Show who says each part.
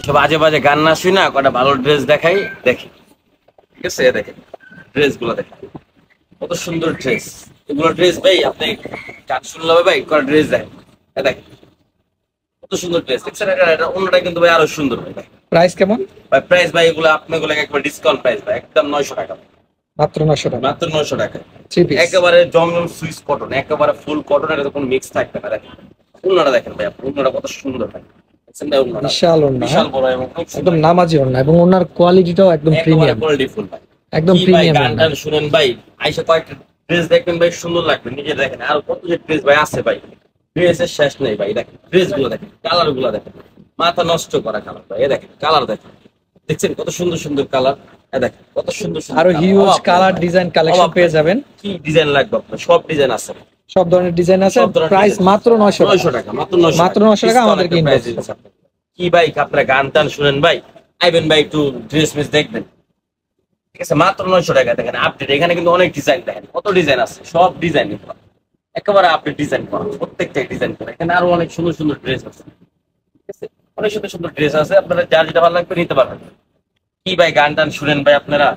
Speaker 1: সব বাজে বাজে গান না শুই না, কটা ভালো ড্রেস দেখাই দেখি। ঠিক আছে, দেখেন ড্রেস গুলো দেখেন, কত সুন্দর ড্রেস। এগুলো ড্রেস ভাই আপনি গান শুনলে হবে ভাই, কটা ড্রেস দেখেন, দেখেন কত সুন্দর ড্রেস দেখছেন। এটা অন্যটা কিন্তু ভাই আরো সুন্দর ভাই।
Speaker 2: প্রাইস কেমন
Speaker 1: ভাই প্রাইস ভাই এগুলো আপনাগুলো একবার ডিসকাউন্ট প্রাইস ভাই, একদম 900 টাকা,
Speaker 2: মাত্র 900 টাকা,
Speaker 1: মাত্র 900 টাকা।
Speaker 2: থ্রি পিস
Speaker 1: একেবারে জমজম সুইস কটন, একেবারে ফুল কটন, এটা কোনো মিক্স থাকবে না। দেখেন অন্যটা দেখেন ভাই, অন্যটা কত সুন্দর ভাই, দেখছেন ভাই অন্যটা
Speaker 2: বিশাল ওন্না,
Speaker 1: বিশাল বড় এবং
Speaker 2: একদম নামাজি ওন্না, এবং ওনার কোয়ালিটিটাও একদম প্রিমিয়াম,
Speaker 1: কোয়ালিটি ফুল ভাই,
Speaker 2: একদম
Speaker 1: কি ভাই
Speaker 2: প্রিমিয়াম
Speaker 1: গান
Speaker 2: ওন্না।
Speaker 1: টান শুনেন ভাই, আইসা কয়েকটা ড্রেস দেখবেন ভাই, সুন্দর লাগবে, নিজে দেখেন আর কত যে ড্রেস ভাই আছে ভাই, ড্রেসের শেষ নেই ভাই। দেখেন ড্রেস গুলো দেখেন, কালার গুলো দেখেন, মাথা নষ্ট করা কালার ভাই। দেখেন কালার দেখেন, দেখছেন কত সুন্দর সুন্দর কালার, দেখেন কত সুন্দর সুন্দর
Speaker 2: আরো
Speaker 1: colour।
Speaker 2: হিউজ
Speaker 1: অবাক
Speaker 2: কালার
Speaker 1: ভাই,
Speaker 2: ডিজাইন কালেকশন
Speaker 1: অবাক
Speaker 2: পেয়ে
Speaker 1: ভাই।
Speaker 2: যাবেন,
Speaker 1: কি ডিজাইন লাগবে আপনার, সব ডিজাইন আছে,
Speaker 2: সব ধরনের ডিজাইন আছে।
Speaker 1: সব ধরনের
Speaker 2: প্রাইস
Speaker 1: design।
Speaker 2: মাত্র 900 টাকা,
Speaker 1: 900 টাকা, মাত্র 900
Speaker 2: মাত্র 900 টাকা আমাদেরকে
Speaker 1: প্রাইস
Speaker 2: ইনবক্স
Speaker 1: দিচ্ছে আপনাকে। কি ভাই আপনারা গান টান শুনেন ভাই, আইবেন ভাই একটু ড্রেস মিস দেখবেন। ঠিক আছে, মাত্র 900 টাকা। দেখেন আপডেট, এখানে কিন্তু অনেক ডিজাইন, দেখেন কত ডিজাইন আছে, সব ডিজাইন একেবারে আপডেট ডিজাইন করা, প্রত্যেকটা ডিজাইন করা। এখানে আরো অনেক সুন্দর সুন্দর ড্রেস আছে, ঠিক আছে, অনেক সুন্দর সুন্দর ড্রেস আছে, আপনারা যার যেটা ভালো লাগবে নিতে পারবেন। কি ভাই গান টান শুনেন ভাই আপনারা,